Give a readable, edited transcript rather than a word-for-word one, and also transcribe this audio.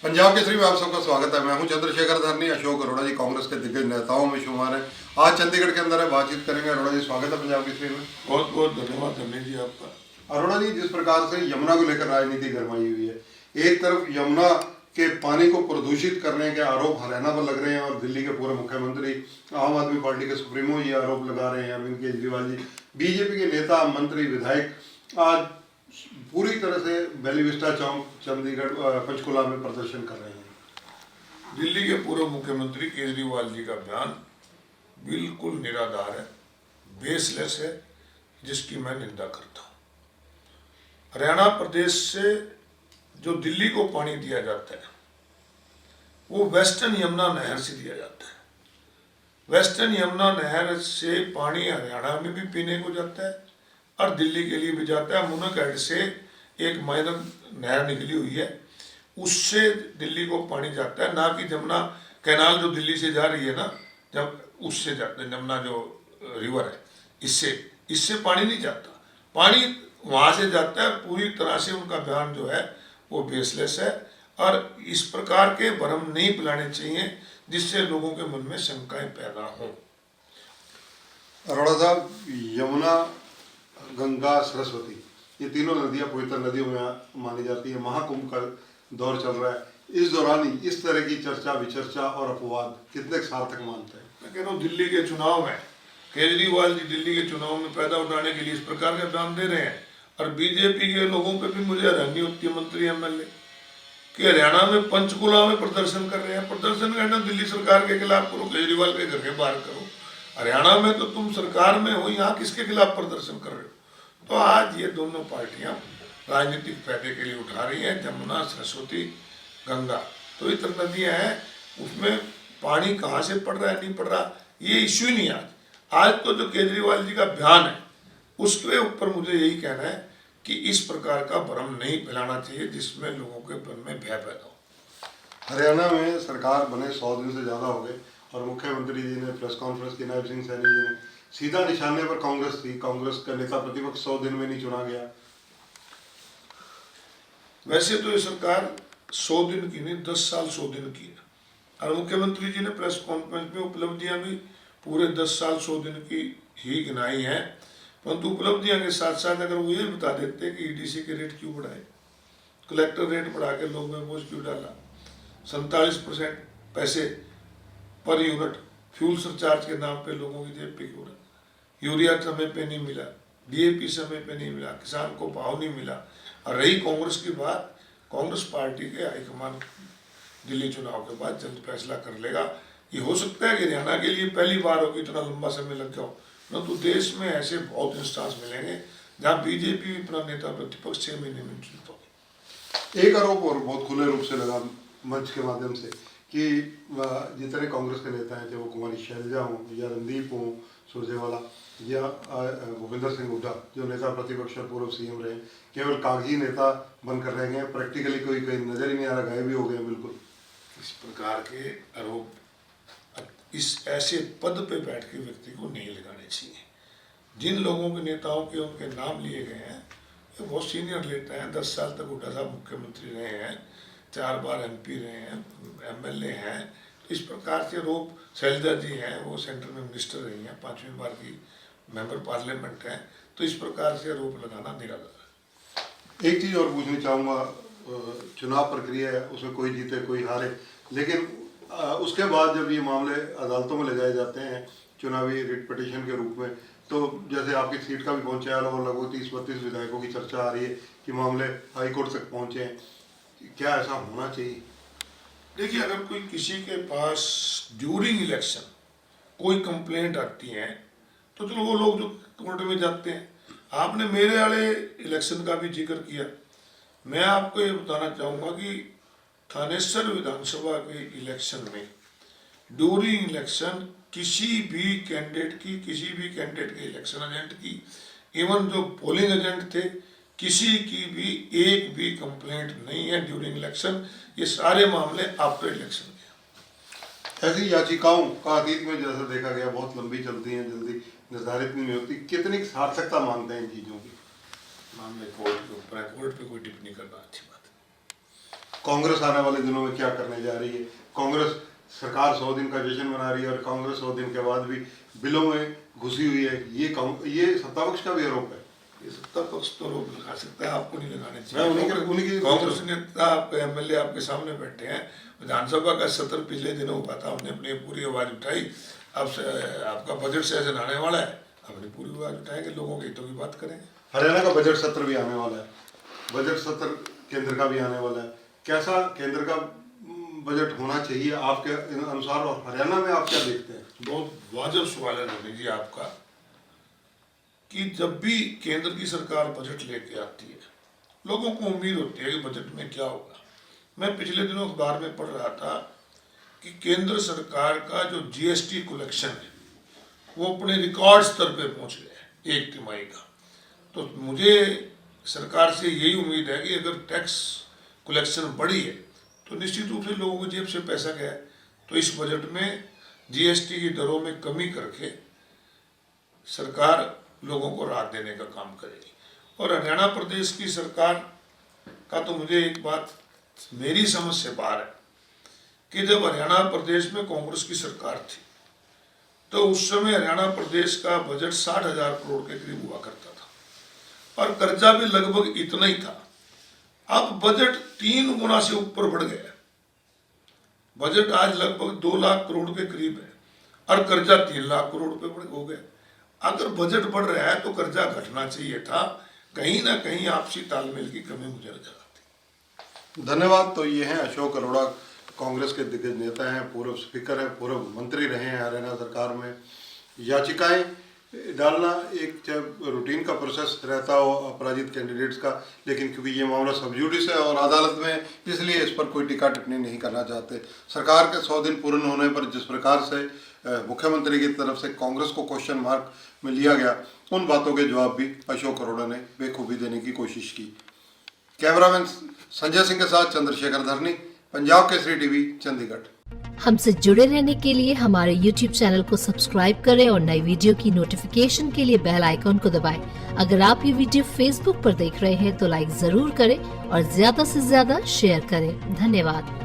पंजाब केसरी में आप सबका स्वागत है। मैं हूं चंद्रशेखर धरनी। अशोक अरोड़ा जी कांग्रेस के दिग्गज नेताओं में शुमार हैं। आज चंडीगढ़ के अंदर है, बातचीत करेंगे। अरोड़ा जी स्वागत है पंजाब केसरी में। बहुत बहुत धन्यवाद धरनी जी आपका। अरोड़ा जी, जिस प्रकार से यमुना को लेकर राजनीति गरमाई हुई है, एक तरफ यमुना के पानी को प्रदूषित करने के आरोप हरियाणा पर लग रहे हैं और दिल्ली के पूर्व मुख्यमंत्री आम आदमी पार्टी के सुप्रीमो ये आरोप लगा रहे हैं, अरविंद केजरीवाल जी, बीजेपी के नेता मंत्री विधायक आज पूरी तरह से बेली विस्टा चौक चंडीगढ़ पंचकुला में प्रदर्शन कर रहे हैं। दिल्ली के पूर्व मुख्यमंत्री केजरीवाल जी का बयान बिल्कुल निराधार है, बेसलेस है, जिसकी मैं निंदा करता हूँ। हरियाणा प्रदेश से जो दिल्ली को पानी दिया जाता है वो वेस्टर्न यमुना नहर से दिया जाता है। वेस्टर्न यमुना नहर से पानी हरियाणा में भी पीने को जाता है और दिल्ली के लिए भी जाता है। मुनकहेड से एक माइनर नहर निकली हुई है, उससे दिल्ली को पानी जाता है, ना कि जमुना कैनाल जो दिल्ली से जा रही है ना, जब उससे जाता है जमुना जो रिवर है, इससे पानी नहीं जाता। पानी वहाँ से जाता है। पूरी तरह से उनका बयान जो है वो बेसलेस है और इस प्रकार के भ्रम नहीं फैलाने चाहिए जिससे लोगों के मन में शंकाएं पैदा हों। अरोड़ा साहब, यमुना, गंगा, सरस्वती, ये तीनों नदियां पवित्र नदियों में मानी जाती है। महाकुंभ का दौर चल रहा है, इस दौरान ही इस तरह की चर्चा विचर्चा और अपवाद कितने सार्थक मानते हैं? मैं कह रहा हूँ दिल्ली के चुनाव में केजरीवाल जी दिल्ली के चुनाव में पैदा उठाने के लिए इस प्रकार का बयान दे रहे हैं और बीजेपी के लोगों पे भी मुझे हैरानी होती है, मंत्री एमएलए कि हरियाणा में पंचकुला में प्रदर्शन कर रहे हैं। प्रदर्शन करना दिल्ली सरकार के खिलाफ करो, केजरीवाल के घर के बाहर करो। हरियाणा में तो तुम सरकार में हो, यहाँ किसके खिलाफ प्रदर्शन कर रहे हो? तो आज ये दोनों पार्टियां राजनीतिक फायदे के लिए उठा रही हैं। जमुना, सरस्वती, गंगा तो इतर नदियां हैं, उसमें पानी कहाँ से पड़ रहा है नहीं पड़ रहा ये इश्यू ही नहीं। आज तो जो केजरीवाल जी का बयान है उसके ऊपर मुझे यही कहना है कि इस प्रकार का भ्रम नहीं फैलाना चाहिए जिसमें लोगों के मन में भय पैदा हो। हरियाणा में सरकार बने 100 दिन से ज़्यादा हो गए और मुख्यमंत्री जी ने प्रेस कॉन्फ्रेंस की, नायब सिंह सैनी जी ने सीधा निशाने पर कांग्रेस थी। कांग्रेस का नेता प्रतिपक्ष 100 दिन में नहीं चुना गया। वैसे तो ये सरकार 100 दिन की नहीं, 10 साल 100 दिन की है और मुख्यमंत्री जी ने प्रेस कॉन्फ्रेंस में उपलब्धियां भी पूरे 10 साल 100 दिन की ही गिनाई हैं। परंतु उपलब्धियां के साथ साथ अगर वो ये बता देते कि ईडीसी के रेट क्यों बढ़ाए, कलेक्टर रेट बढ़ा के लोग में बोझ क्यों डाला, 47% पैसे पर यूनिट फ्यूल सरचार्ज के नाम पे लोगों की जेब पे क्यों रहा, यूरिया समय पे नहीं मिला, डीएपी समय पे नहीं मिला, किसान को भाव नहीं मिला। और रही कांग्रेस की बात, कांग्रेस पार्टी के हाईकमान दिल्ली चुनाव के बाद जल्द फैसला कर लेगा। ये हो सकता है कि हरियाणा के लिए पहली बार होगी इतना लंबा समय लग जाओ, न तो देश में ऐसे बहुत इंस्टांस मिलेंगे जहाँ बीजेपी अपना नेता प्रतिपक्ष 6 महीने में चुनता हो। एक आरोप और बहुत खुले रूप से लगा मंच के माध्यम से कि जितने कांग्रेस के नेता हैं, चाहे वो कुमारी शैलजा हों या रणदीप हों सुरजेवाला या भूपेंद्र सिंह हुड्डा, जो नेता प्रतिपक्ष और पूर्व सीएम रहे, केवल कागजी नेता बनकर रह गए। प्रैक्टिकली कोई कहीं नजर ही नहीं आ रहा, गायब ही हो गए बिल्कुल। इस प्रकार के आरोप इस ऐसे पद पे बैठ के व्यक्ति को नहीं लगाने चाहिए। जिन लोगों के नेताओं के उनके नाम लिए गए हैं ये बहुत सीनियर नेता हैं। 10 साल तक हुड्डा साहब मुख्यमंत्री रहे हैं, 4 बार एमपी रहे हैं, एमएलए हैं। तो इस प्रकार से आरोप, शैलजा जी हैं वो सेंटर में मिनिस्टर रही हैं, 5वीं बार की मेंबर पार्लियामेंट हैं। तो इस प्रकार से आरोप लगाना निराधार है। एक चीज़ और पूछनी चाहूँगा, चुनाव प्रक्रिया है, उसमें कोई जीते कोई हारे, लेकिन उसके बाद जब ये मामले अदालतों में ले जाए जाते हैं चुनावी रिट पिटीशन के रूप में, तो जैसे आपकी सीट का भी पहुंचा है और लगभग 30-32 विधायकों की चर्चा आ रही है कि मामले हाईकोर्ट तक पहुंचे हैं। क्या ऐसा होना चाहिए? देखिए, अगर कोई किसी के पास ड्यूरिंग इलेक्शन कोई कंप्लेंट आती है तो चलो वो लोग जो कोर्ट में जाते हैं। आपने मेरे वाले इलेक्शन का भी जिक्र किया। मैं आपको ये बताना चाहूँगा कि थानेसर विधानसभा के इलेक्शन में ड्यूरिंग इलेक्शन किसी भी कैंडिडेट के इलेक्शन एजेंट की, इवन जो पोलिंग एजेंट थे, किसी की भी एक भी कंप्लेंट नहीं है ड्यूरिंग इलेक्शन। ये सारे मामले आफ्टर इलेक्शन के। ऐसी याचिकाओं का अतीत में जैसा देखा गया बहुत लंबी चलती हैं, जल्दी निर्धारित नहीं होती। कितनी सार्थकता मानते हैं इन चीज़ों की? मामले कोर्ट के ऊपर है, कोर्ट पे कोई टिप्पणी करना अच्छी बात है। कांग्रेस आने वाले दिनों में क्या करने जा रही है। कांग्रेस सरकार 100 दिन का जश्न मना रही है और कांग्रेस 100 दिन के बाद भी बिलों में घुसी हुई है। ये सत्ता पक्ष का भी आरोप है। ये सत्ता पक्ष तो आरोप लगा सकता है, आपको नहीं लगाने मैं चाहिए। उन्हीं की कांग्रेस नेता आपके एमएलए आपके सामने बैठे हैं, विधानसभा का सत्र पिछले दिनों हुआ था, उन्हें अपनी पूरी आवाज उठाई। अब आपका बजट सेशन आने वाला है, अपनी पूरी आवाज उठाएंगे, लोगों के हितों की बात करेंगे। हरियाणा का बजट सत्र भी आने वाला है, बजट सत्र केंद्र का भी आने वाला है। कैसा केंद्र का बजट होना चाहिए आपके अनुसार, और हरियाणा में आप क्या देखते हैं? बहुत वाजिब सवाल है रोनी जी आपका, कि जब भी केंद्र की सरकार बजट लेके आती है, लोगों को उम्मीद होती है कि बजट में क्या होगा। मैं पिछले दिनों अखबार में पढ़ रहा था कि केंद्र सरकार का जो जीएसटी कलेक्शन है वो अपने रिकॉर्ड स्तर पे पहुंच गया है 1 तिमाही का। तो मुझे सरकार से यही उम्मीद है कि अगर टैक्स कलेक्शन बढ़ी है तो निश्चित रूप से लोगों की जेब से पैसा गया है, तो इस बजट में जीएसटी की दरों में कमी करके सरकार लोगों को राहत देने का काम करेगी। और हरियाणा प्रदेश की सरकार का तो मुझे एक बात मेरी समझ से बाहर है कि जब हरियाणा प्रदेश में कांग्रेस की सरकार थी तो उस समय हरियाणा प्रदेश का बजट 60,000 करोड़ के करीब हुआ करता था और कर्जा भी लगभग इतना ही था। अब बजट 3 गुना से ऊपर बढ़ गया, बजट आज लगभग 2 लाख करोड़ के करीब है और कर्जा 3 लाख करोड़ रुपए हो गया। अगर बजट बढ़ रहा है तो कर्जा घटना चाहिए था, कहीं ना कहीं आपसी तालमेल की कमी मुझे नजर आती। धन्यवाद। तो ये हैं अशोक अरोड़ा, कांग्रेस के दिग्गज नेता हैं, पूर्व स्पीकर हैं, पूर्व मंत्री रहे हैं हरियाणा सरकार में। याचिकाएं डालना एक रूटीन का प्रोसेस रहता हो अपराजित कैंडिडेट्स का, लेकिन क्योंकि ये मामला सब जुडिस है और अदालत में, इसलिए इस पर कोई टिक्का टिप्पणी नहीं करना चाहते। सरकार के 100 दिन पूर्ण होने पर जिस प्रकार से मुख्यमंत्री की तरफ से कांग्रेस को क्वेश्चन मार्क में लिया गया, उन बातों के जवाब भी अशोक अरोड़ा ने बेखूबी देने की कोशिश की। कैमरामैन संजय सिंह के साथ चंद्रशेखर धरनी, पंजाब केसरी टीवी, चंडीगढ़। हमसे जुड़े रहने के लिए हमारे YouTube चैनल को सब्सक्राइब करें और नई वीडियो की नोटिफिकेशन के लिए बेल आइकॉन को दबाएं। अगर आप ये वीडियो Facebook पर देख रहे हैं तो लाइक जरूर करें और ज्यादा से ज्यादा शेयर करें। धन्यवाद।